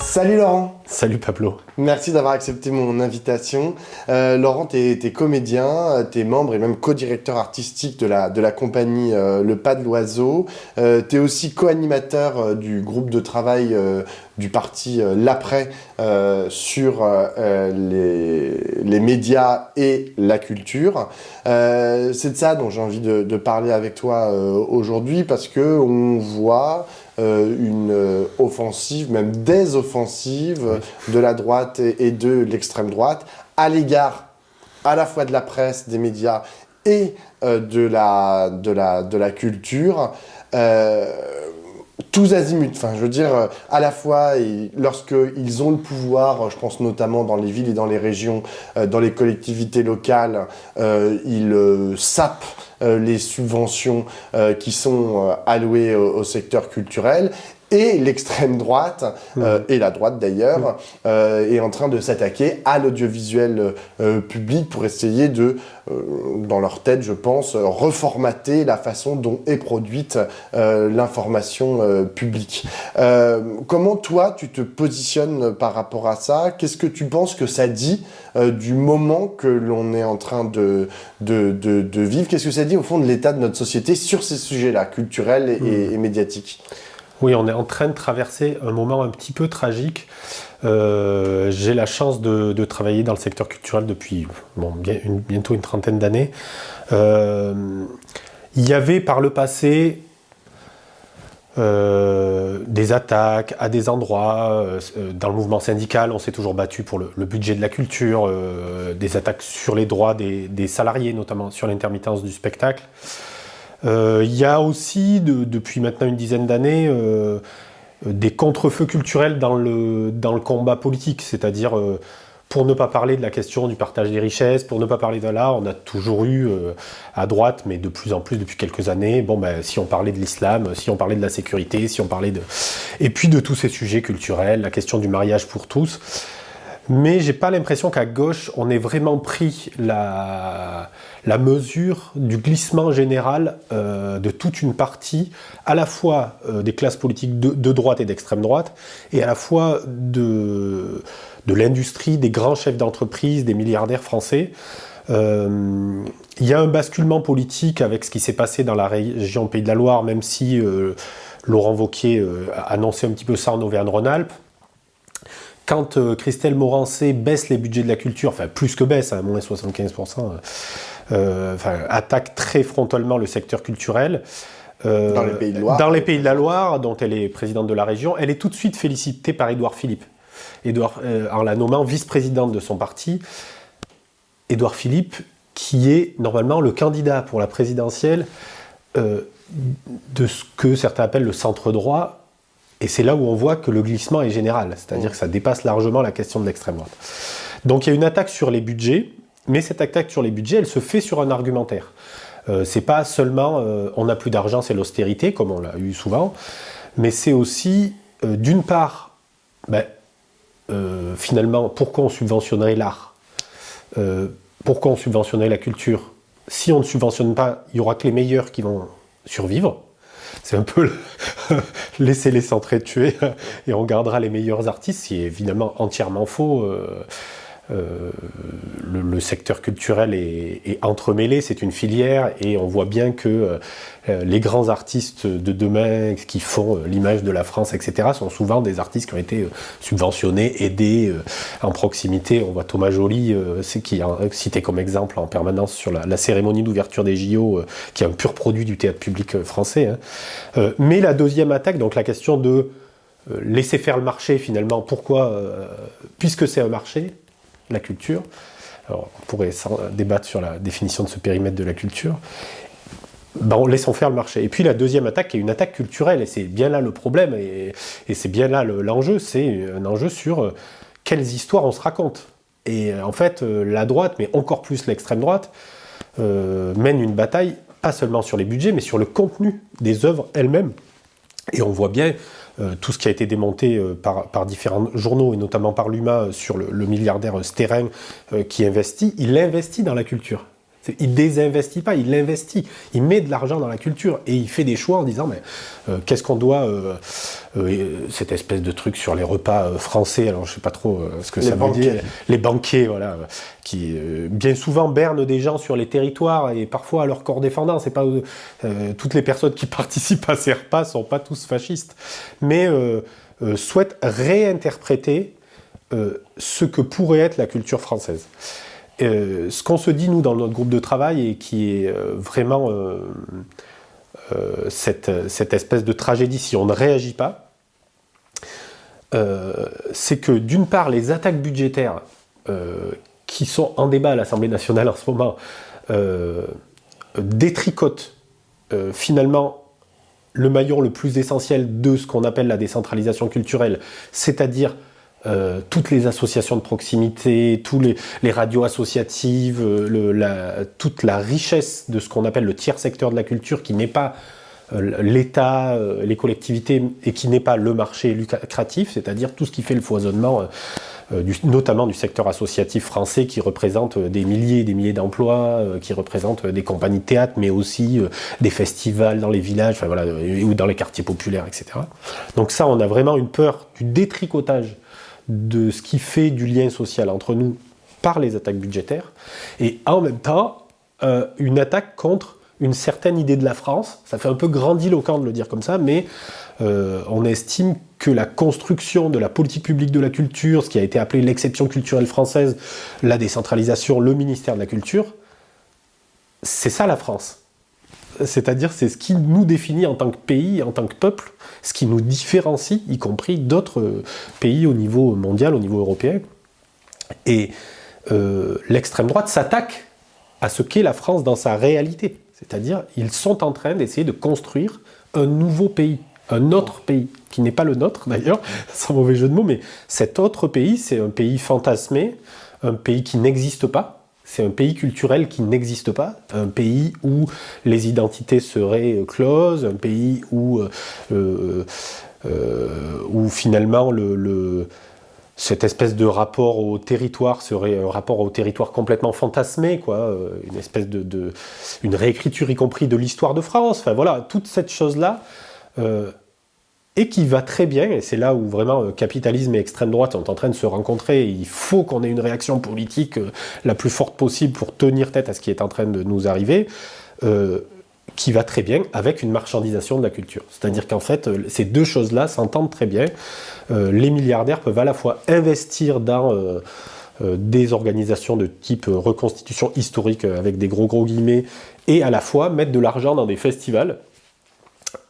Salut Laurent. Salut Pablo. Merci d'avoir accepté mon invitation. Laurent, t'es comédien, t'es membre et même co-directeur artistique de la compagnie Le Pas de l'Oiseau. T'es aussi co-animateur du groupe de travail du parti L'Après sur les médias et la culture. C'est de ça dont j'ai envie de parler avec toi aujourd'hui parce que on voit une offensive, même des offensives de la droite et de l'extrême droite à l'égard à la fois de la presse, des médias et de la culture. Tous azimuts, enfin je veux dire, à la fois lorsqu'ils ont le pouvoir, je pense notamment dans les villes et dans les régions, dans les collectivités locales, ils sapent les subventions qui sont allouées au secteur culturel. Et l'extrême droite, et la droite d'ailleurs, est en train de s'attaquer à l'audiovisuel public pour essayer de, dans leur tête je pense, reformater la façon dont est produite l'information publique. Comment toi tu te positionnes par rapport à ça? Qu'est-ce que tu penses que ça dit du moment que l'on est en train de vivre? Qu'est-ce que ça dit au fond de l'état de notre société sur ces sujets-là, culturels et médiatiques? Oui, on est en train de traverser un moment un petit peu tragique. J'ai la chance de travailler dans le secteur culturel depuis bientôt une trentaine d'années. Il y avait par le passé des attaques à des endroits. Dans le mouvement syndical, on s'est toujours battu pour le budget de la culture, des attaques sur les droits des salariés, notamment sur l'intermittence du spectacle. Il y a aussi, depuis maintenant une dizaine d'années, des contre-feux culturels dans le combat politique, c'est-à-dire pour ne pas parler de la question du partage des richesses, pour ne pas parler de là, on a toujours eu à droite, mais de plus en plus depuis quelques années, si on parlait de l'islam, si on parlait de la sécurité, si on parlait et puis de tous ces sujets culturels, la question du mariage pour tous. Mais j'ai pas l'impression qu'à gauche, on ait vraiment pris la mesure du glissement général de toute une partie, à la fois des classes politiques de droite et d'extrême droite, et à la fois de l'industrie, des grands chefs d'entreprise, des milliardaires français. Il y a un basculement politique avec ce qui s'est passé dans la région Pays de la Loire, même si Laurent Wauquiez a annoncé un petit peu ça en Auvergne-Rhône-Alpes. Quand Christelle Morancé baisse les budgets de la culture, enfin plus que baisse, moins 75%, attaque très frontalement le secteur culturel. Dans les Pays de Loire. Dans les Pays de la Loire, dont elle est présidente de la région, elle est tout de suite félicitée par Édouard Philippe. En la nommant vice-présidente de son parti. Édouard Philippe, qui est normalement le candidat pour la présidentielle de ce que certains appellent le centre-droit. Et c'est là où on voit que le glissement est général, c'est-à-dire que ça dépasse largement la question de l'extrême droite. Donc il y a une attaque sur les budgets, mais cette attaque sur les budgets, elle se fait sur un argumentaire. C'est pas seulement on n'a plus d'argent, c'est l'austérité, comme on l'a eu souvent, mais c'est aussi, d'une part, finalement, pourquoi on subventionnerait l'art? Pourquoi on subventionnerait la culture? Si on ne subventionne pas, il n'y aura que les meilleurs qui vont survivre. C'est un peu laisser-les s'entretuer et on gardera les meilleurs artistes, ce qui est évidemment entièrement faux. Le secteur culturel est entremêlé, c'est une filière et on voit bien que les grands artistes de demain qui font l'image de la France, etc., sont souvent des artistes qui ont été subventionnés, aidés en proximité. On voit Thomas Joly, qui est cité comme exemple en permanence sur la cérémonie d'ouverture des JO, qui est un pur produit du théâtre public français. Mais la deuxième attaque, donc la question de laisser faire le marché finalement, pourquoi, puisque c'est un marché, la culture. Alors, on pourrait débattre sur la définition de ce périmètre de la culture. Laissons faire le marché. Et puis la deuxième attaque, qui est une attaque culturelle, et c'est bien là le problème, et c'est bien là l'enjeu, c'est un enjeu sur quelles histoires on se raconte. Et en fait, la droite, mais encore plus l'extrême droite, mène une bataille, pas seulement sur les budgets, mais sur le contenu des œuvres elles-mêmes. Et on voit bien tout ce qui a été démonté par différents journaux, et notamment par l'UMA, sur le milliardaire Sterren qui investit. Il investit dans la culture. Il désinvestit pas, il investit. Il met de l'argent dans la culture et il fait des choix en disant mais qu'est-ce qu'on doit cette espèce de truc sur les repas français. Alors je sais pas trop ce que ça veut dire. Les banquets, voilà, qui bien souvent bernent des gens sur les territoires et parfois à leur corps défendant. C'est pas toutes les personnes qui participent à ces repas sont pas tous fascistes, mais souhaitent réinterpréter ce que pourrait être la culture française. Ce qu'on se dit, nous, dans notre groupe de travail, et qui est vraiment cette espèce de tragédie, si on ne réagit pas, c'est que, d'une part, les attaques budgétaires qui sont en débat à l'Assemblée nationale en ce moment détricotent finalement le maillon le plus essentiel de ce qu'on appelle la décentralisation culturelle, c'est-à-dire toutes les associations de proximité, tous les radios associatives, toute la richesse de ce qu'on appelle le tiers secteur de la culture, qui n'est pas l'État, les collectivités, et qui n'est pas le marché lucratif, c'est-à-dire tout ce qui fait le foisonnement, notamment du secteur associatif français, qui représente des milliers et des milliers d'emplois, qui représente des compagnies de théâtre, mais aussi des festivals dans les villages, enfin, voilà, ou dans les quartiers populaires, etc. Donc ça, on a vraiment une peur du détricotage de ce qui fait du lien social entre nous par les attaques budgétaires, et en même temps une attaque contre une certaine idée de la France. Ça fait un peu grandiloquent de le dire comme ça, mais on estime que la construction de la politique publique de la culture, ce qui a été appelé l'exception culturelle française, la décentralisation, le ministère de la Culture, c'est ça la France. C'est-à-dire, c'est ce qui nous définit en tant que pays, en tant que peuple, ce qui nous différencie, y compris d'autres pays au niveau mondial, au niveau européen. Et l'extrême droite s'attaque à ce qu'est la France dans sa réalité. C'est-à-dire, ils sont en train d'essayer de construire un nouveau pays, un autre pays, qui n'est pas le nôtre d'ailleurs, sans mauvais jeu de mots, mais cet autre pays, c'est un pays fantasmé, un pays qui n'existe pas. C'est un pays culturel qui n'existe pas, un pays où les identités seraient closes, un pays où finalement cette espèce de rapport au territoire serait un rapport au territoire complètement fantasmé, quoi, une espèce une réécriture y compris de l'histoire de France. Enfin voilà, toute cette chose-là. Et qui va très bien, et c'est là où vraiment capitalisme et extrême droite sont en train de se rencontrer. Il faut qu'on ait une réaction politique la plus forte possible pour tenir tête à ce qui est en train de nous arriver, qui va très bien avec une marchandisation de la culture. C'est-à-dire qu'en fait, ces deux choses-là s'entendent très bien. Les milliardaires peuvent à la fois investir dans des organisations de type reconstitution historique, avec des gros guillemets, et à la fois mettre de l'argent dans des festivals,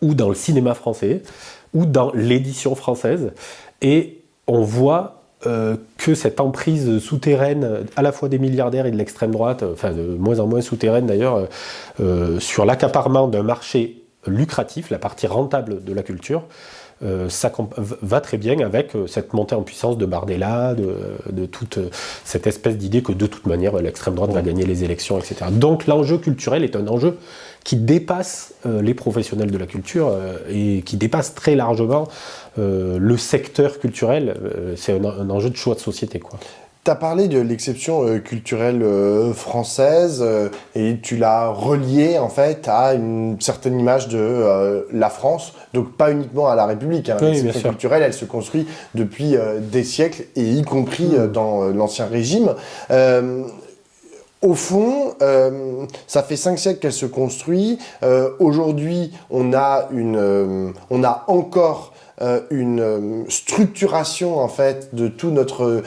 ou dans le cinéma français, ou dans l'édition française, et on voit que cette emprise souterraine, à la fois des milliardaires et de l'extrême droite, enfin de moins en moins souterraine d'ailleurs, sur l'accaparement d'un marché lucratif, la partie rentable de la culture, ça va très bien avec cette montée en puissance de Bardella, de toute cette espèce d'idée que de toute manière l'extrême droite va gagner les élections, etc. Donc l'enjeu culturel est un enjeu qui dépasse les professionnels de la culture et qui dépasse très largement le secteur culturel. C'est un enjeu de choix de société, quoi. Tu as parlé de l'exception culturelle française et tu l'as reliée en fait à une certaine image de la France, donc pas uniquement à la République. Hein. Oui, l'exception culturelle, elle se construit depuis des siècles et y compris dans l'Ancien Régime. Au fond, ça fait 5 siècles qu'elle se construit. Aujourd'hui, on a encore une structuration en fait de tout notre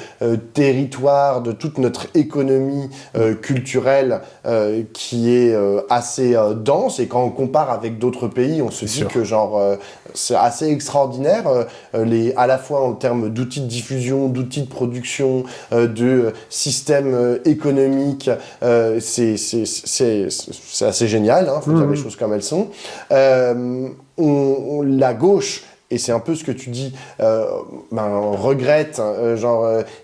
territoire, de toute notre économie culturelle qui est assez dense, et quand on compare avec d'autres pays, on se dit que c'est assez extraordinaire, à la fois en termes d'outils de diffusion, d'outils de production, de système économique, c'est assez génial, hein, faut dire les choses comme elles sont. La gauche, et c'est un peu ce que tu dis, regrette,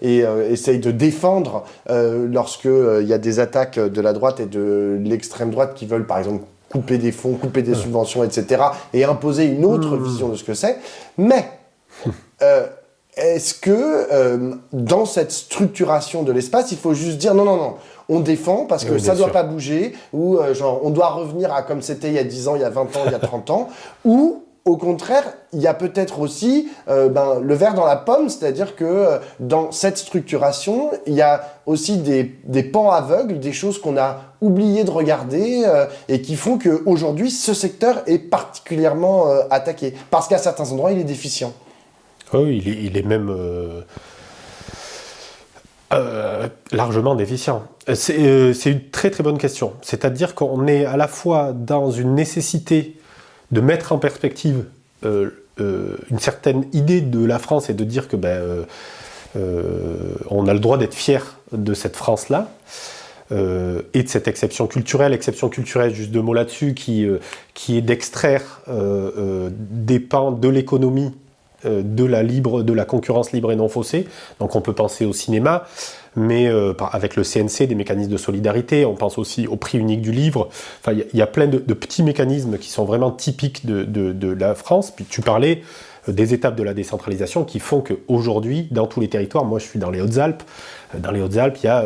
et essaye de défendre lorsque y a des attaques de la droite et de l'extrême droite qui veulent, par exemple, couper des fonds, couper des subventions, etc., et imposer une autre vision de ce que c'est. Mais est-ce que dans cette structuration de l'espace, il faut juste dire non, on défend parce que Oui, ça bien doit sûr. pas bouger, ou genre on doit revenir à comme c'était il y a 10 ans, il y a 20 ans, il y a 30 ans, ou au contraire, il y a peut-être aussi le verre dans la pomme, c'est-à-dire que dans cette structuration, il y a aussi des pans aveugles, des choses qu'on a oublié de regarder et qui font qu'aujourd'hui, ce secteur est particulièrement attaqué. Parce qu'à certains endroits, il est déficient. Oui, il est même largement déficient. C'est une très très bonne question. C'est-à-dire qu'on est à la fois dans une nécessité de mettre en perspective une certaine idée de la France et de dire que on a le droit d'être fier de cette France-là et de cette exception culturelle, juste 2 mots là-dessus, qui est d'extraire des pans de l'économie de la concurrence libre et non faussée. Donc on peut penser au cinéma, mais avec le CNC, des mécanismes de solidarité, on pense aussi au prix unique du livre. Enfin, il y a plein de petits mécanismes qui sont vraiment typiques de la France. Puis tu parlais des étapes de la décentralisation qui font qu'aujourd'hui, dans tous les territoires, moi je suis dans les Hautes-Alpes, il y a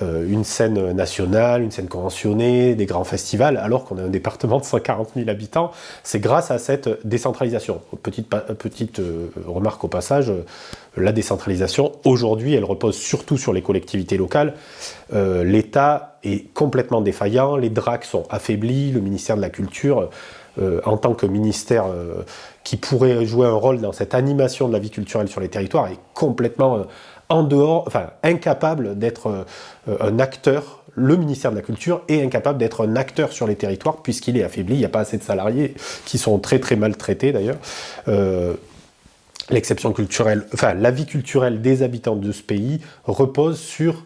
une scène nationale, une scène conventionnée, des grands festivals, alors qu'on a un département de 140 000 habitants. C'est grâce à cette décentralisation. Petite remarque au passage, la décentralisation, aujourd'hui, elle repose surtout sur les collectivités locales. L'État est complètement défaillant, les DRAC sont affaiblis, le ministère de la Culture, en tant que ministère qui pourrait jouer un rôle dans cette animation de la vie culturelle sur les territoires, est complètement incapable d'être un acteur. Le ministère de la Culture est incapable d'être un acteur sur les territoires puisqu'il est affaibli. Il n'y a pas assez de salariés qui sont très très maltraités d'ailleurs. L'exception culturelle, la vie culturelle des habitants de ce pays repose sur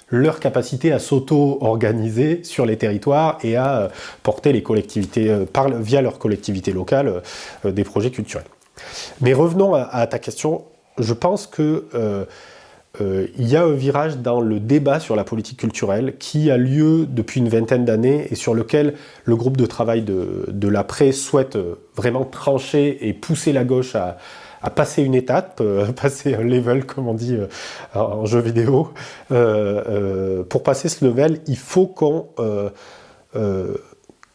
leur capacité à s'auto-organiser sur les territoires et à porter les collectivités, via leurs collectivités locales, des projets culturels. Mais revenons à ta question. Je pense que il y a un virage dans le débat sur la politique culturelle qui a lieu depuis une vingtaine d'années et sur lequel le groupe de travail de l'Après souhaite vraiment trancher et pousser la gauche à passer une étape, passer un level, comme on dit en jeu vidéo. Pour passer ce level, il faut qu'on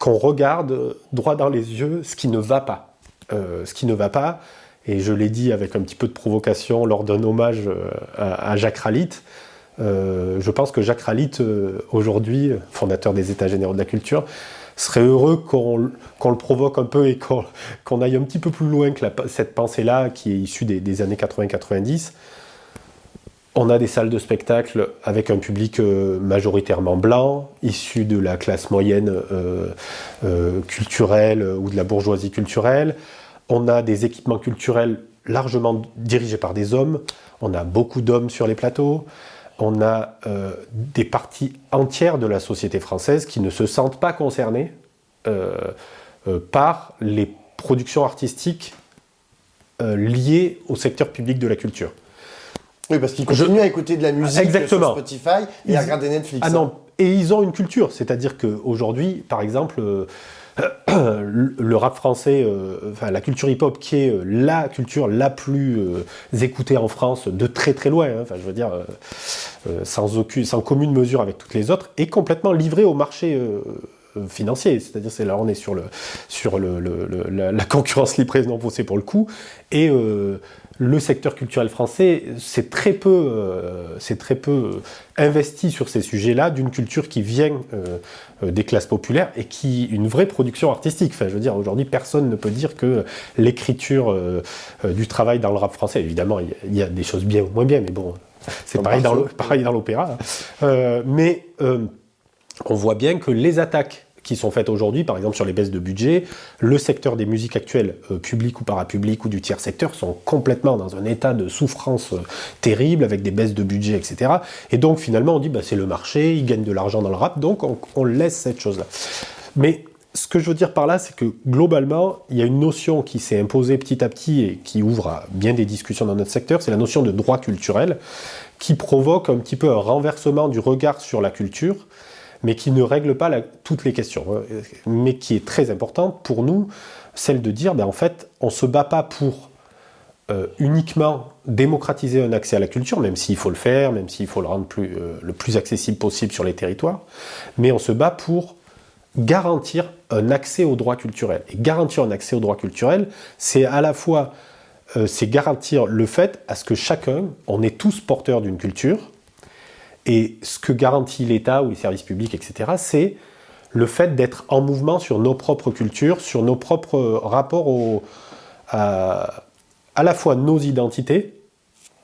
regarde droit dans les yeux ce qui ne va pas. Et je l'ai dit avec un petit peu de provocation lors d'un hommage à Jacques Ralit. Je pense que Jacques Ralit, aujourd'hui, fondateur des États généraux de la culture, serait heureux qu'on le provoque un peu et qu'on aille un petit peu plus loin que cette pensée-là qui est issue des années 80-90. On a des salles de spectacle avec un public majoritairement blanc, issu de la classe moyenne culturelle ou de la bourgeoisie culturelle. On a des équipements culturels largement dirigés par des hommes. On a beaucoup d'hommes sur les plateaux. On a des parties entières de la société française qui ne se sentent pas concernées par les productions artistiques liées au secteur public de la culture. Oui, parce qu'ils continuent à écouter de la musique Exactement. sur Spotify et à regarder Netflix. Ah non, et ils ont une culture. C'est-à-dire qu'aujourd'hui, par exemple, le rap français, la culture hip-hop, qui est la culture la plus écoutée en France de très très loin, sans commune mesure avec toutes les autres, est complètement livrée au marché financier. C'est-à-dire là on est sur la concurrence libre et non faussée pour le coup, et le secteur culturel français c'est très peu investi sur ces sujets-là, d'une culture qui vient des classes populaires et qui une vraie production artistique. Aujourd'hui, personne ne peut dire que l'écriture du travail dans le rap français, évidemment, il y a des choses bien ou moins bien, mais bon, c'est pareil dans l'opéra. Mais on voit bien que les attaques qui sont faites aujourd'hui, par exemple sur les baisses de budget, le secteur des musiques actuelles, publiques ou parapubliques ou du tiers secteur, sont complètement dans un état de souffrance terrible, avec des baisses de budget, etc. Et donc finalement on dit c'est le marché, il gagne de l'argent dans le rap, donc on laisse cette chose-là. Mais ce que je veux dire par là, c'est que globalement, il y a une notion qui s'est imposée petit à petit et qui ouvre à bien des discussions dans notre secteur, c'est la notion de droit culturel, qui provoque un petit peu un renversement du regard sur la culture, mais qui ne règle pas toutes les questions, mais qui est très importante pour nous, celle de dire, en fait, on ne se bat pas pour uniquement démocratiser un accès à la culture, même s'il faut le faire, même s'il faut le rendre le plus accessible possible sur les territoires, mais on se bat pour garantir un accès aux droits culturels. Et garantir un accès aux droits culturels, c'est à la fois c'est garantir le fait à ce que chacun, on est tous porteurs d'une culture, et ce que garantit l'État ou les services publics, etc., c'est le fait d'être en mouvement sur nos propres cultures, sur nos propres rapports à la fois nos identités,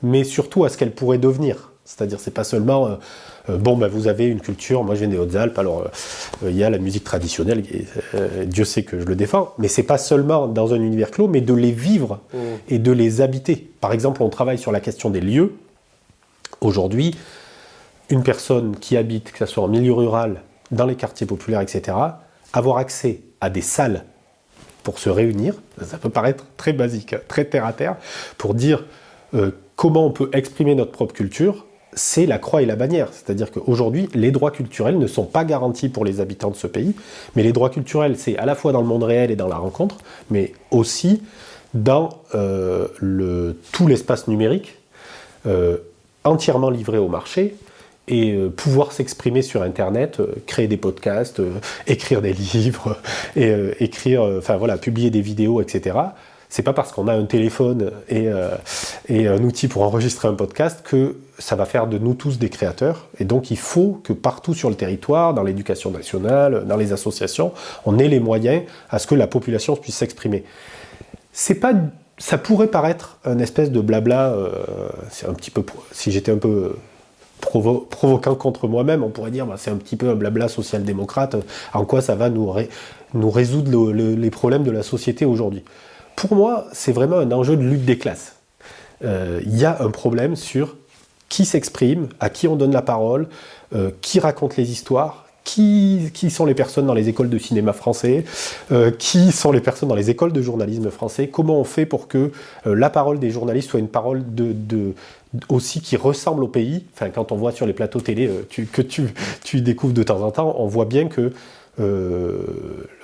mais surtout à ce qu'elles pourraient devenir. C'est-à-dire, c'est pas seulement vous avez une culture, moi je viens des Hautes-Alpes, alors il y a la musique traditionnelle, et, Dieu sait que je le défends, mais c'est pas seulement dans un univers clos, mais de les vivre et de les habiter. Par exemple, on travaille sur la question des lieux. Aujourd'hui, une personne qui habite, que ce soit en milieu rural, dans les quartiers populaires, etc., avoir accès à des salles pour se réunir, ça peut paraître très basique, très terre-à-terre, pour dire comment on peut exprimer notre propre culture, c'est la croix et la bannière. C'est-à-dire qu'aujourd'hui, les droits culturels ne sont pas garantis pour les habitants de ce pays, mais les droits culturels, c'est à la fois dans le monde réel et dans la rencontre, mais aussi dans tout l'espace numérique, entièrement livré au marché, et pouvoir s'exprimer sur Internet, créer des podcasts, écrire des livres, et publier des vidéos, etc. C'est pas parce qu'on a un téléphone et un outil pour enregistrer un podcast que ça va faire de nous tous des créateurs. Et donc il faut que partout sur le territoire, dans l'éducation nationale, dans les associations, on ait les moyens à ce que la population puisse s'exprimer. Ça pourrait paraître une espèce de blabla, c'est un petit peu, si j'étais un peu provoquant contre moi-même, on pourrait dire c'est un petit peu un blabla social-démocrate, en quoi ça va nous résoudre les problèmes de la société aujourd'hui. Pour moi, c'est vraiment un enjeu de lutte des classes. Il y a un problème sur qui s'exprime, à qui on donne la parole, qui raconte les histoires, qui sont les personnes dans les écoles de cinéma français, qui sont les personnes dans les écoles de journalisme français, comment on fait pour que la parole des journalistes soit une parole aussi qui ressemble au pays. Enfin, quand on voit sur les plateaux télé que tu découvres de temps en temps, on voit bien que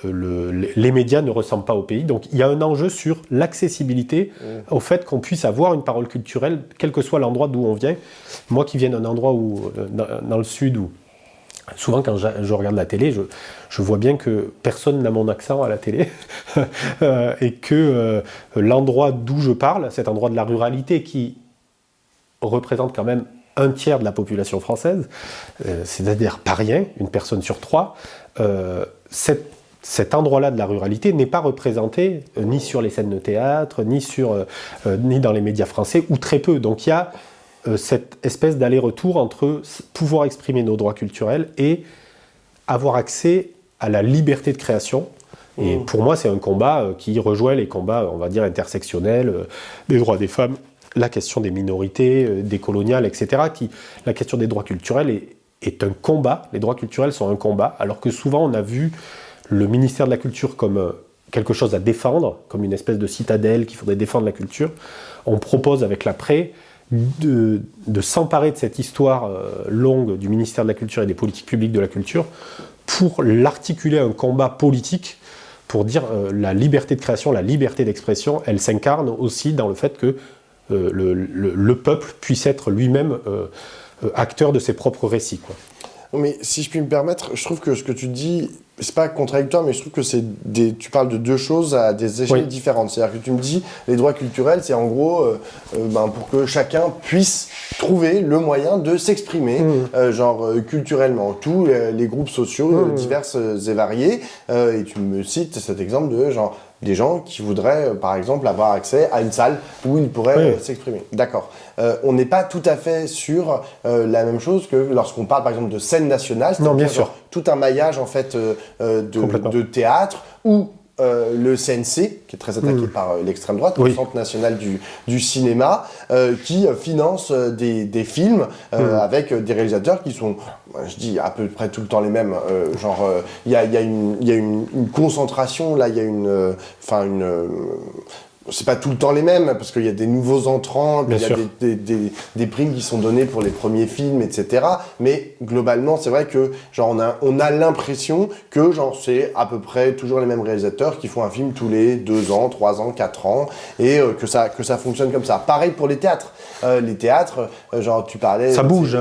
les médias ne ressemblent pas au pays. Donc il y a un enjeu sur l'accessibilité au fait qu'on puisse avoir une parole culturelle, quel que soit l'endroit d'où on vient. Moi qui viens d'un endroit dans le sud où souvent quand je regarde la télé, je vois bien que personne n'a mon accent à la télé et que l'endroit d'où je parle, cet endroit de la ruralité qui représente quand même un tiers de la population française, c'est-à-dire pas rien, une personne sur trois, cet endroit-là de la ruralité n'est pas représenté ni sur les scènes de théâtre, ni dans les médias français, ou très peu. Donc il y a cette espèce d'aller-retour entre pouvoir exprimer nos droits culturels et avoir accès à la liberté de création. Et pour moi, c'est un combat qui rejoint les combats, on va dire, intersectionnels, des droits des femmes, la question des minorités, des coloniales, etc. La question des droits culturels est un combat. Les droits culturels sont un combat, alors que souvent on a vu le ministère de la Culture comme quelque chose à défendre, comme une espèce de citadelle qu'il faudrait défendre la culture. On propose avec l'après de s'emparer de cette histoire longue du ministère de la Culture et des politiques publiques de la culture pour l'articuler à un combat politique, pour dire la liberté de création, la liberté d'expression, elle s'incarne aussi dans le fait que le peuple puisse être lui-même acteur de ses propres récits, quoi. Mais si je puis me permettre, je trouve que ce que tu dis, c'est pas contradictoire, mais je trouve que tu parles de deux choses à des échelles différentes. C'est-à-dire que tu me dis, les droits culturels, c'est en gros pour que chacun puisse trouver le moyen de s'exprimer, culturellement. Tous les groupes sociaux divers et variés. Et tu me cites cet exemple de des gens qui voudraient, par exemple, avoir accès à une salle où ils pourraient s'exprimer. D'accord. On n'est pas tout à fait sur la même chose que lorsqu'on parle, par exemple, de scène nationale. Non, bien sûr. Tout un maillage, en fait, de théâtre où le CNC, qui est très attaqué par l'extrême droite, le Centre national du cinéma, qui finance des films avec des réalisateurs qui sont, je dis à peu près tout le temps les mêmes. Il y a une concentration, là, il y a c'est pas tout le temps les mêmes, parce qu'il y a des nouveaux entrants, puis il y a sûr. des primes qui sont données pour les premiers films, etc. Mais globalement, c'est vrai que genre on a l'impression que genre c'est à peu près toujours les mêmes réalisateurs qui font un film tous les 2 ans, 3 ans, 4 ans, et que ça fonctionne comme ça. Pareil pour les théâtres. Les théâtres, genre tu parlais... Ça bouge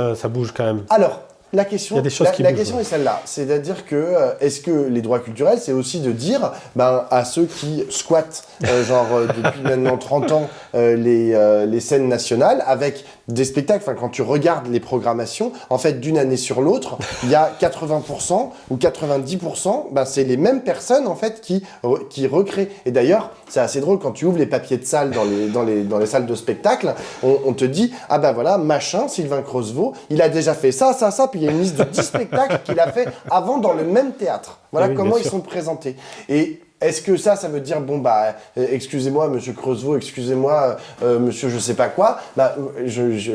quand même. Alors, la question, Il y a des choses qui la bougent, question ouais. est celle-là. C'est-à-dire que, est-ce que les droits culturels, c'est aussi de dire à ceux qui squattent, depuis maintenant 30 ans, les scènes nationales, avec des spectacles, enfin, quand tu regardes les programmations, en fait, d'une année sur l'autre, il y a 80% ou 90%, c'est les mêmes personnes, en fait, qui recréent. Et d'ailleurs, c'est assez drôle, quand tu ouvres les papiers de salle dans les salles de spectacle, on te dit, voilà, machin, Sylvain Creusevaux, il a déjà fait ça, puis il y a une liste de 10 spectacles qu'il a fait avant dans le même théâtre. Voilà comment ils sont présentés. Et est-ce que ça veut dire, excusez-moi, monsieur Creusevaux, excusez-moi, monsieur je sais pas quoi,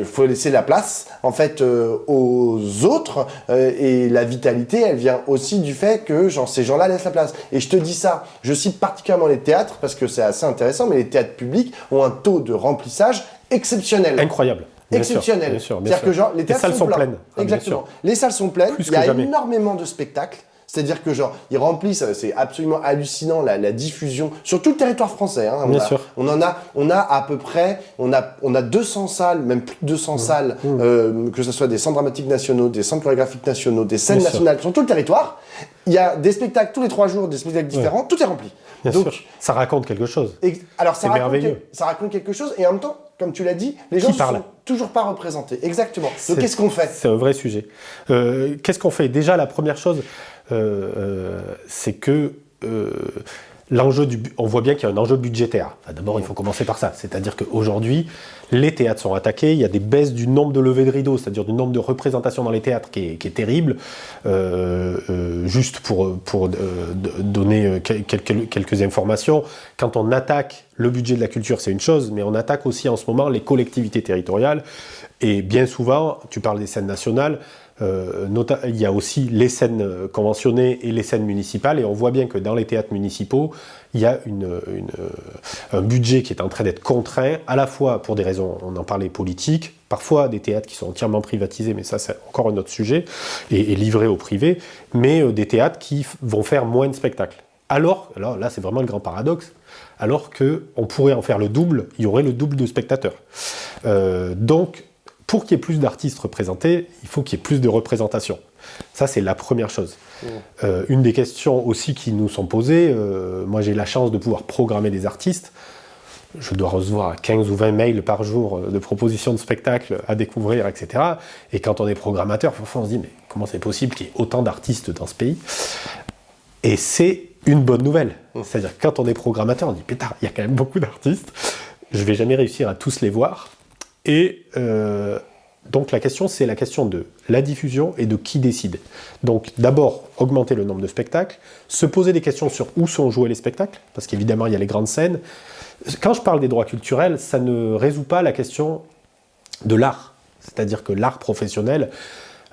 faut laisser la place, en fait, aux autres, et la vitalité, elle vient aussi du fait que, ces gens-là laissent la place. Et je te dis ça, je cite particulièrement les théâtres, parce que c'est assez intéressant, mais les théâtres publics ont un taux de remplissage exceptionnel. Incroyable. Exceptionnel. Bien sûr. C'est-à-dire que les salles sont pleines. Exactement. Les salles sont pleines, Plus il y a que jamais. énormément de spectacles. C'est-à-dire que ils remplissent, c'est absolument hallucinant la diffusion sur tout le territoire français. Hein. Bien sûr. On a à peu près, on a 200 salles, même plus de 200 salles, que ce soit des centres dramatiques nationaux, des centres chorégraphiques nationaux, des scènes nationales sur tout le territoire. Il y a des spectacles tous les 3 jours, des spectacles différents, tout est rempli. Bien sûr. Ça raconte quelque chose. Alors c'est merveilleux. Ça raconte quelque chose, et en même temps, comme tu l'as dit, les gens ne sont toujours pas représentés. Exactement. Donc qu'est-ce qu'on fait ? C'est un vrai sujet. Qu'est-ce qu'on fait ? Déjà, la première chose, c'est que on voit bien qu'il y a un enjeu budgétaire. Enfin, d'abord, il faut commencer par ça. C'est-à-dire qu'aujourd'hui, les théâtres sont attaqués, il y a des baisses du nombre de levées de rideaux, c'est-à-dire du nombre de représentations dans les théâtres qui est terrible. Juste pour donner quelques informations, quand on attaque le budget de la culture, c'est une chose, mais on attaque aussi en ce moment les collectivités territoriales. Et bien souvent, tu parles des scènes nationales, il y a aussi les scènes conventionnées et les scènes municipales, et on voit bien que dans les théâtres municipaux, il y a un budget qui est en train d'être contraint, à la fois pour des raisons, on en parlait, politiques, parfois des théâtres qui sont entièrement privatisés, mais ça c'est encore un autre sujet, et livrés au privé, mais des théâtres qui vont faire moins de spectacles. Alors là c'est vraiment le grand paradoxe, alors qu'on pourrait en faire le double, il y aurait le double de spectateurs. Donc, pour qu'il y ait plus d'artistes représentés, il faut qu'il y ait plus de représentation. Ça, c'est la première chose. Une des questions aussi qui nous sont posées, moi j'ai la chance de pouvoir programmer des artistes, je dois recevoir 15 ou 20 mails par jour de propositions de spectacles à découvrir, etc. Et quand on est programmateur, parfois on se dit, mais comment c'est possible qu'il y ait autant d'artistes dans ce pays ? Et c'est une bonne nouvelle. C'est-à-dire que quand on est programmateur, on dit, pétard, il y a quand même beaucoup d'artistes, je ne vais jamais réussir à tous les voir. Et donc la question, c'est la question de la diffusion et de qui décide. Donc d'abord, augmenter le nombre de spectacles, se poser des questions sur où sont joués les spectacles, parce qu'évidemment, il y a les grandes scènes. Quand je parle des droits culturels, ça ne résout pas la question de l'art. C'est-à-dire que l'art professionnel,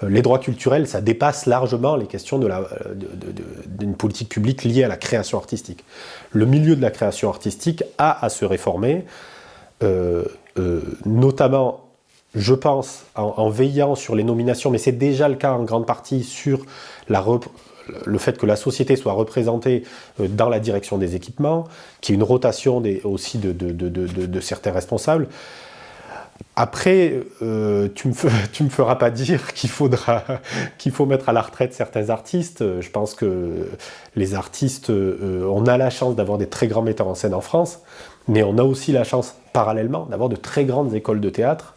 les droits culturels, ça dépasse largement les questions d'une politique publique liée à la création artistique. Le milieu de la création artistique a à se réformer, notamment, je pense, en veillant sur les nominations, mais c'est déjà le cas en grande partie sur le fait que la société soit représentée dans la direction des équipements, qu'il y ait une rotation aussi de certains responsables. Après, tu me feras pas dire qu'il faut mettre à la retraite certains artistes. Je pense que les artistes, on a la chance d'avoir des très grands metteurs en scène en France, mais on a aussi la chance, parallèlement, d'avoir de très grandes écoles de théâtre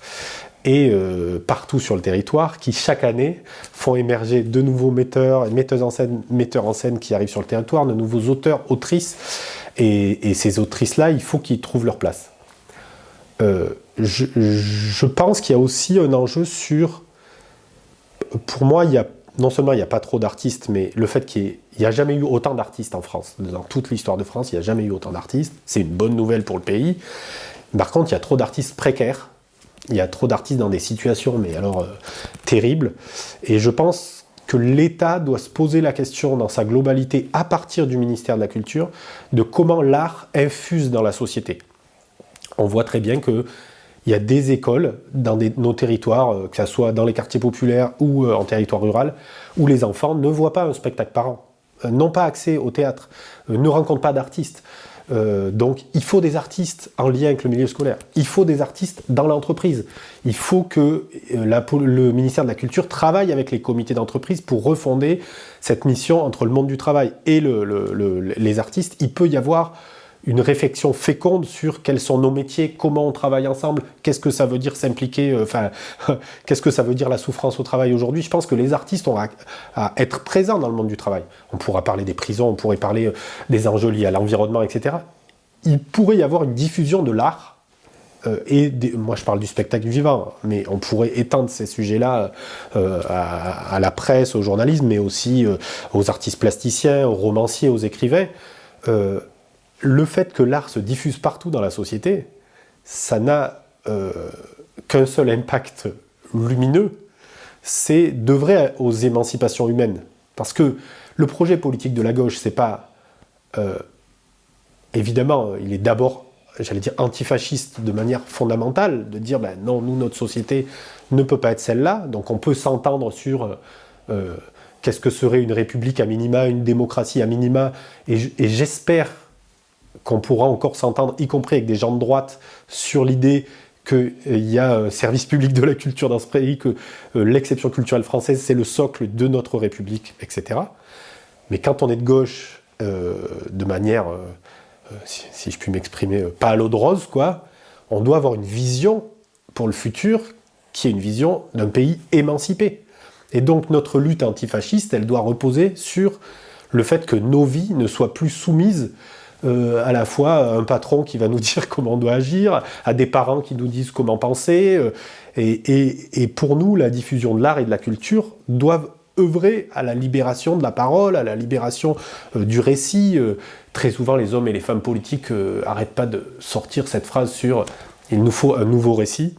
et partout sur le territoire, qui chaque année font émerger de nouveaux metteurs en scène qui arrivent sur le territoire, de nouveaux auteurs, autrices, et ces autrices-là, il faut qu'ils trouvent leur place. Je pense qu'il y a aussi un enjeu pour moi, non seulement il n'y a pas trop d'artistes, mais le fait qu'il n'y a jamais eu autant d'artistes en France. Dans toute l'histoire de France, il n'y a jamais eu autant d'artistes. C'est une bonne nouvelle pour le pays. Par contre, il y a trop d'artistes précaires. Il y a trop d'artistes dans des situations, mais alors, terribles. Et je pense que l'État doit se poser la question dans sa globalité à partir du ministère de la Culture de comment l'art infuse dans la société. On voit très bien qu'il y a des écoles dans nos territoires, que ce soit dans les quartiers populaires ou en territoire rural, où les enfants ne voient pas un spectacle par an, n'ont pas accès au théâtre, ne rencontrent pas d'artistes. Donc il faut des artistes en lien avec le milieu scolaire, il faut des artistes dans l'entreprise, il faut que le ministère de la Culture travaille avec les comités d'entreprise pour refonder cette mission entre le monde du travail et les artistes. Il peut y avoir une réflexion féconde sur quels sont nos métiers, comment on travaille ensemble, qu'est-ce que ça veut dire s'impliquer, qu'est-ce que ça veut dire la souffrance au travail aujourd'hui. Je pense que les artistes ont à être présents dans le monde du travail. On pourra parler des prisons, on pourrait parler des enjeux liés à l'environnement, etc. Il pourrait y avoir une diffusion de l'art, moi je parle du spectacle vivant, mais on pourrait étendre ces sujets-là à la presse, au journalisme, mais aussi aux artistes plasticiens, aux romanciers, aux écrivains. Le fait que l'art se diffuse partout dans la société, ça n'a qu'un seul impact lumineux, c'est d'œuvrer aux émancipations humaines. Parce que le projet politique de la gauche, c'est pas... évidemment, il est d'abord, j'allais dire, antifasciste de manière fondamentale, de dire, ben non, nous, notre société ne peut pas être celle-là, donc on peut s'entendre sur... qu'est-ce que serait une république à minima, une démocratie à minima, et j'espère qu'on pourra encore s'entendre, y compris avec des gens de droite, sur l'idée qu'il y a un service public de la culture dans ce pays, que l'exception culturelle française, c'est le socle de notre République, etc. Mais quand on est de gauche, de manière, si je puis m'exprimer, pas à l'eau de rose, quoi, on doit avoir une vision pour le futur qui est une vision d'un pays émancipé. Et donc notre lutte antifasciste, elle doit reposer sur le fait que nos vies ne soient plus soumises à la fois à un patron qui va nous dire comment on doit agir, à des parents qui nous disent comment penser. Et pour nous, la diffusion de l'art et de la culture doivent œuvrer à la libération de la parole, à la libération du récit. Très souvent, les hommes et les femmes politiques n'arrêtent pas de sortir cette phrase sur « il nous faut un nouveau récit »,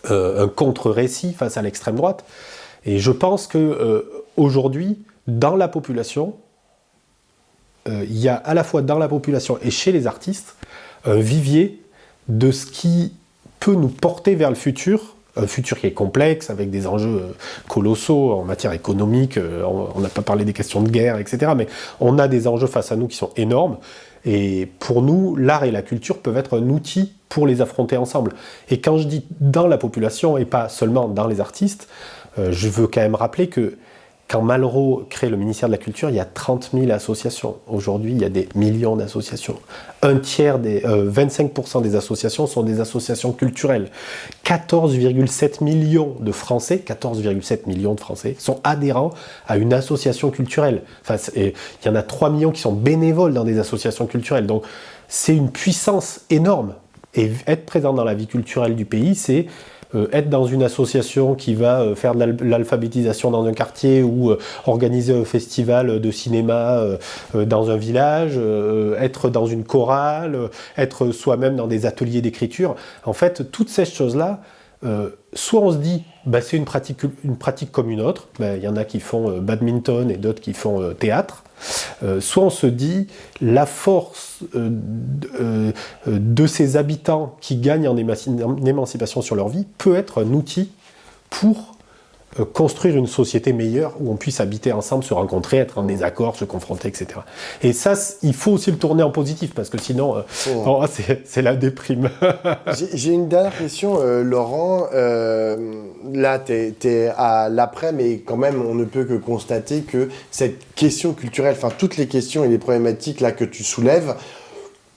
un contre-récit face à l'extrême droite. Et je pense qu'aujourd'hui, dans la population, il y a à la fois dans la population et chez les artistes un vivier de ce qui peut nous porter vers le futur, un futur qui est complexe, avec des enjeux colossaux en matière économique, on n'a pas parlé des questions de guerre, etc., mais on a des enjeux face à nous qui sont énormes, et pour nous, l'art et la culture peuvent être un outil pour les affronter ensemble. Et quand je dis dans la population, et pas seulement dans les artistes, je veux quand même rappeler que quand Malraux crée le ministère de la Culture, il y a 30 000 associations. Aujourd'hui, il y a des millions d'associations. 25% des associations sont des associations culturelles. 14,7 millions de Français sont adhérents à une association culturelle. Enfin, il y en a 3 millions qui sont bénévoles dans des associations culturelles. Donc, c'est une puissance énorme. Et être présent dans la vie culturelle du pays, c'est... être dans une association qui va faire de l'alphabétisation dans un quartier ou organiser un festival de cinéma dans un village, être dans une chorale, être soi-même dans des ateliers d'écriture. En fait, toutes ces choses-là, soit on se dit c'est une pratique comme une autre, il y en a qui font badminton et d'autres qui font théâtre, soit on se dit la force de ces habitants qui gagnent en émancipation sur leur vie peut être un outil pour construire une société meilleure où on puisse habiter ensemble, se rencontrer, être en désaccord, se confronter, etc. Et ça, il faut aussi le tourner en positif, parce que sinon, c'est la déprime. J'ai une dernière question, Laurent. Là, t'es à l'après, mais quand même, on ne peut que constater que cette question culturelle, enfin, toutes les questions et les problématiques là que tu soulèves,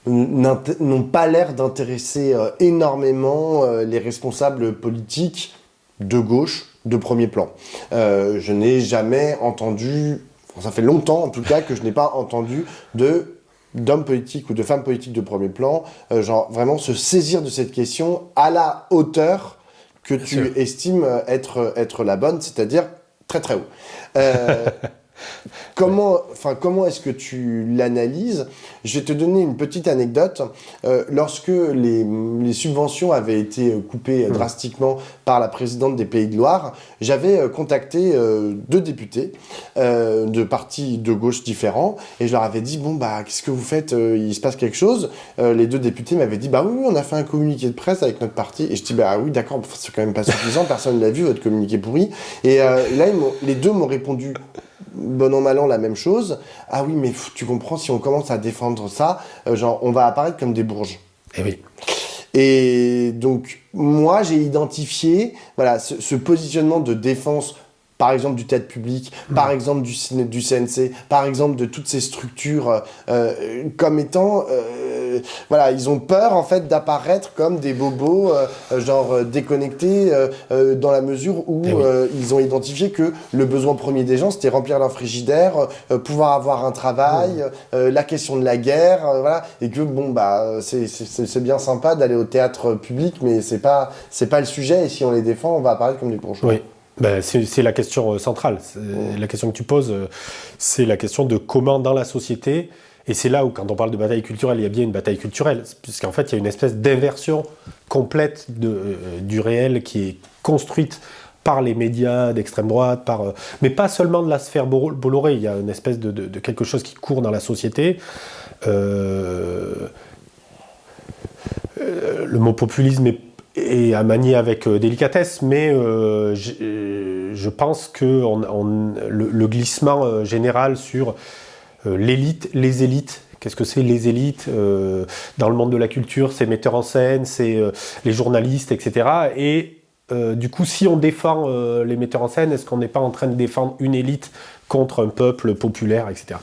n'ont pas l'air d'intéresser énormément les responsables politiques de gauche, de premier plan. Je n'ai jamais entendu, ça fait longtemps en tout cas, que je n'ai pas entendu d'hommes politiques ou de femmes politiques de premier plan, genre vraiment se saisir de cette question à la hauteur que tu estimes être la bonne, c'est-à-dire très très haut. Comment est-ce que tu l'analyses? Je vais te donner une petite anecdote. Lorsque les subventions avaient été coupées drastiquement par la présidente des Pays de Loire, j'avais contacté 2 députés de partis de gauche différents et je leur avais dit bon bah qu'est-ce que vous faites, il se passe quelque chose. Les 2 députés m'avaient dit bah oui on a fait un communiqué de presse avec notre parti et je dis bah oui d'accord c'est quand même pas suffisant, personne ne l'a vu votre communiqué pourri et là les 2 m'ont répondu bon an mal an la même chose. Ah oui mais tu comprends, si on commence à défendre ça, genre on va apparaître comme des bourges. Eh oui. Et donc moi j'ai identifié voilà ce positionnement de défense, par exemple du théâtre public, par exemple du CNC, par exemple de toutes ces structures comme étant voilà, ils ont peur en fait d'apparaître comme des bobos genre déconnectés dans la mesure où ils ont identifié que le besoin premier des gens c'était remplir leur frigidaire, pouvoir avoir un travail, la question de la guerre, voilà, et que bon bah c'est bien sympa d'aller au théâtre public mais c'est pas le sujet et si on les défend on va apparaître comme des bourgeois. Oui. Ben, c'est la question centrale. La question que tu poses, c'est la question de comment dans la société, et c'est là où quand on parle de bataille culturelle, il y a bien une bataille culturelle, puisqu'en fait il y a une espèce d'inversion complète du réel qui est construite par les médias d'extrême droite, mais pas seulement de la sphère Bolloré, il y a une espèce de quelque chose qui court dans la société. Le mot populisme est à manier avec délicatesse, mais je pense que le glissement général sur l'élite, les élites, qu'est-ce que c'est les élites dans le monde de la culture, c'est metteurs en scène, c'est les journalistes, etc. Et du coup, si on défend les metteurs en scène, est-ce qu'on n'est pas en train de défendre une élite contre un peuple populaire, etc.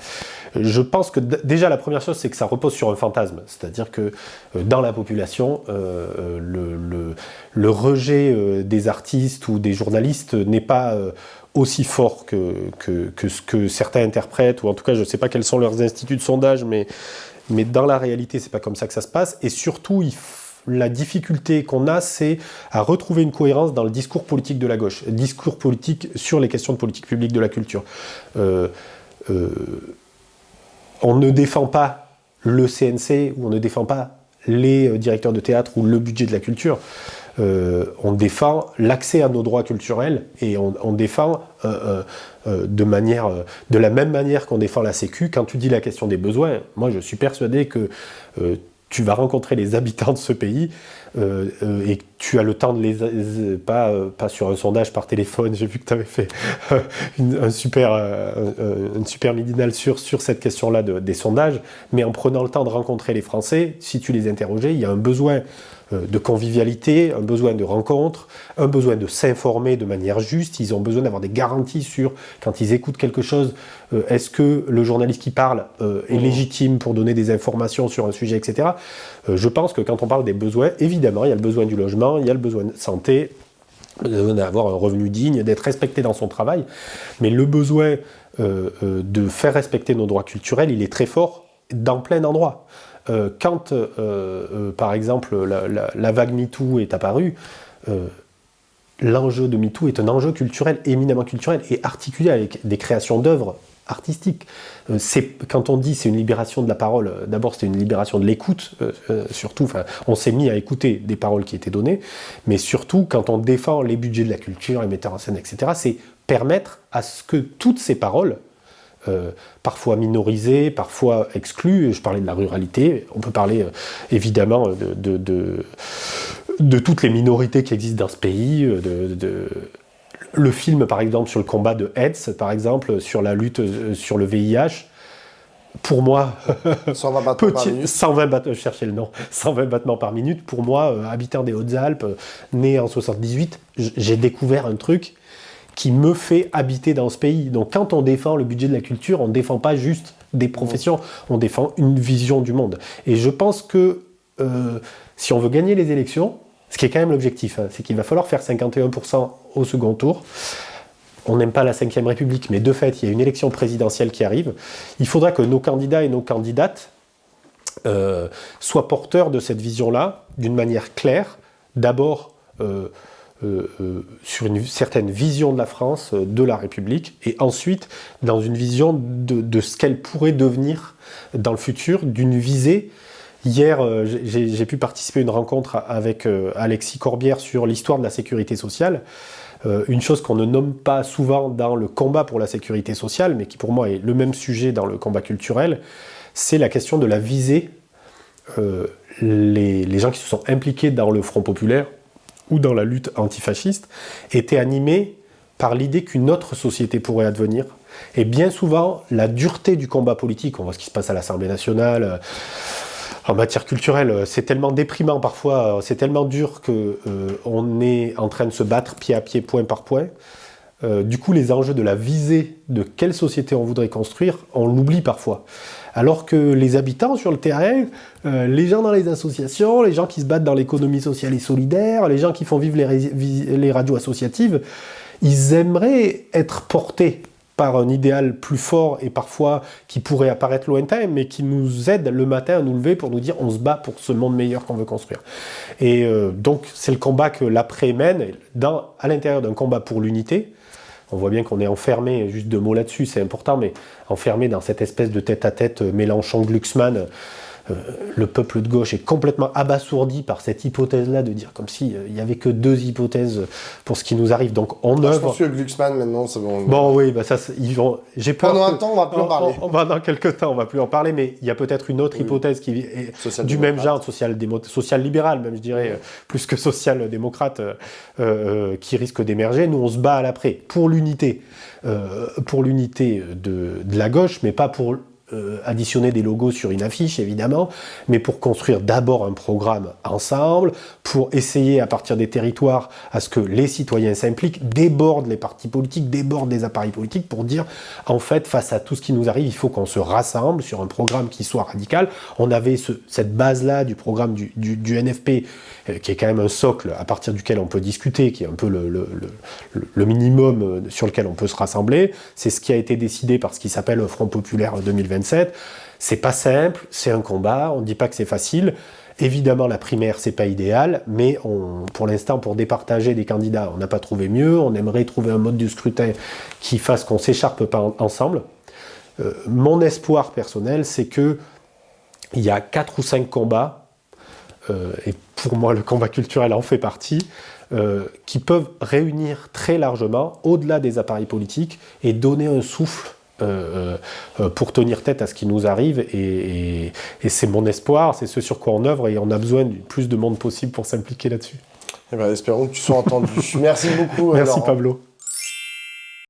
Je pense que déjà la première chose, c'est que ça repose sur un fantasme, c'est-à-dire que dans la population, le rejet des artistes ou des journalistes n'est pas aussi fort que ce que certains interprètent, ou en tout cas je ne sais pas quels sont leurs instituts de sondage, mais dans la réalité c'est pas comme ça que ça se passe, et surtout la difficulté qu'on a, c'est à retrouver une cohérence dans le discours politique de la gauche, discours politique sur les questions de politique publique de la culture. On ne défend pas le CNC, ou on ne défend pas les directeurs de théâtre ou le budget de la culture. On défend l'accès à nos droits culturels et on défend de la même manière qu'on défend la Sécu. Quand tu dis la question des besoins, moi je suis persuadé que tu vas rencontrer les habitants de ce pays et que tu as le temps de les... pas sur un sondage par téléphone, j'ai vu que tu avais fait une super midinale sur cette question-là des sondages, mais en prenant le temps de rencontrer les Français, si tu les interrogeais, il y a un besoin de convivialité, un besoin de rencontre, un besoin de s'informer de manière juste. Ils ont besoin d'avoir des garanties sur, quand ils écoutent quelque chose, est-ce que le journaliste qui parle est légitime pour donner des informations sur un sujet, etc. Je pense que quand on parle des besoins, évidemment, il y a le besoin du logement, il y a le besoin de santé, le besoin d'avoir un revenu digne, d'être respecté dans son travail, mais le besoin de faire respecter nos droits culturels, il est très fort dans plein d'endroits. Quand, par exemple, la vague MeToo est apparue, l'enjeu de MeToo est un enjeu culturel, éminemment culturel, et articulé avec des créations d'œuvres artistiques. Quand on dit c'est une libération de la parole, d'abord c'était une libération de l'écoute, surtout, on s'est mis à écouter des paroles qui étaient données, mais surtout quand on défend les budgets de la culture, les metteurs en scène, etc., c'est permettre à ce que toutes ces paroles, parfois minorisées, parfois exclues. Je parlais de la ruralité, on peut parler évidemment de toutes les minorités qui existent dans ce pays, le film par exemple sur le combat de AIDS, par exemple sur la lutte sur le VIH, pour moi, 120 battements par minute. 120 je cherchais le nom, 120 battements par minute, pour moi, habitant des Hautes-Alpes, né en 78, j'ai découvert un truc qui me fait habiter dans ce pays. Donc quand on défend le budget de la culture, on ne défend pas juste des professions, on défend une vision du monde. Et je pense que si on veut gagner les élections, ce qui est quand même l'objectif, c'est qu'il va falloir faire 51% au second tour. On n'aime pas la 5e République, mais de fait, il y a une élection présidentielle qui arrive. Il faudra que nos candidats et nos candidates soient porteurs de cette vision-là, d'une manière claire. D'abord, sur une certaine vision de la France, de la République, et ensuite dans une vision de ce qu'elle pourrait devenir dans le futur, d'une visée. Hier, j'ai pu participer à une rencontre avec Alexis Corbière sur l'histoire de la sécurité sociale. Une chose qu'on ne nomme pas souvent dans le combat pour la sécurité sociale, mais qui pour moi est le même sujet dans le combat culturel, c'est la question de la visée. Les gens qui se sont impliqués dans le Front populaire ou dans la lutte antifasciste étaient animés par l'idée qu'une autre société pourrait advenir. Et bien souvent, la dureté du combat politique, on voit ce qui se passe à l'Assemblée nationale, en matière culturelle, c'est tellement déprimant parfois, c'est tellement dur qu'on est en train de se battre pied à pied, point par point. Du coup, les enjeux de la visée de quelle société on voudrait construire, on l'oublie parfois. Alors que les habitants sur le terrain, les gens dans les associations, les gens qui se battent dans l'économie sociale et solidaire, les gens qui font vivre les radios associatives, ils aimeraient être portés par un idéal plus fort et parfois qui pourrait apparaître lointain, mais qui nous aide le matin à nous lever pour nous dire on se bat pour ce monde meilleur qu'on veut construire. Et donc c'est le combat que l'après mène à l'intérieur d'un combat pour l'unité. On voit bien qu'on est enfermé, juste deux mots là-dessus, c'est important, mais enfermé dans cette espèce de tête-à-tête Mélenchon-Glucksmann. Le peuple de gauche est complètement abasourdi par cette hypothèse-là, de dire comme s'il n'y avait que deux hypothèses pour ce qui nous arrive. Donc on œuvre... Je pense que Glucksmann, maintenant, c'est bon. Bon, oui, bah ça, ils vont... J'ai peur pendant un temps, on va plus en parler. Pendant quelques temps, on va plus en parler, mais il y a peut-être une autre hypothèse qui est du même genre, social-libéral, même, je dirais, plus que social-démocrate, qui risque d'émerger. Nous, on se bat à l'après, pour l'unité de la gauche, mais pas pour... additionner des logos sur une affiche, évidemment, mais pour construire d'abord un programme ensemble, pour essayer à partir des territoires à ce que les citoyens s'impliquent, débordent les partis politiques, débordent les appareils politiques, pour dire, en fait, face à tout ce qui nous arrive, il faut qu'on se rassemble sur un programme qui soit radical. On avait cette base-là du programme du NFP, qui est quand même un socle à partir duquel on peut discuter, qui est un peu le minimum sur lequel on peut se rassembler. C'est ce qui a été décidé par ce qui s'appelle le Front populaire 2027. C'est pas simple, c'est un combat, on ne dit pas que c'est facile. Évidemment, la primaire, c'est pas idéal, mais pour l'instant, pour départager des candidats, on n'a pas trouvé mieux. On aimerait trouver un mode de scrutin qui fasse qu'on s'écharpe pas ensemble. Mon espoir personnel, c'est que il y a 4 ou 5 combats, et pour moi, le combat culturel en fait partie, qui peuvent réunir très largement, au-delà des appareils politiques, et donner un souffle pour tenir tête à ce qui nous arrive, et c'est mon espoir, c'est ce sur quoi on œuvre, et on a besoin du plus de monde possible pour s'impliquer là-dessus. Eh ben, espérons que tu sois entendu. Merci beaucoup. Merci Laurent. Pablo.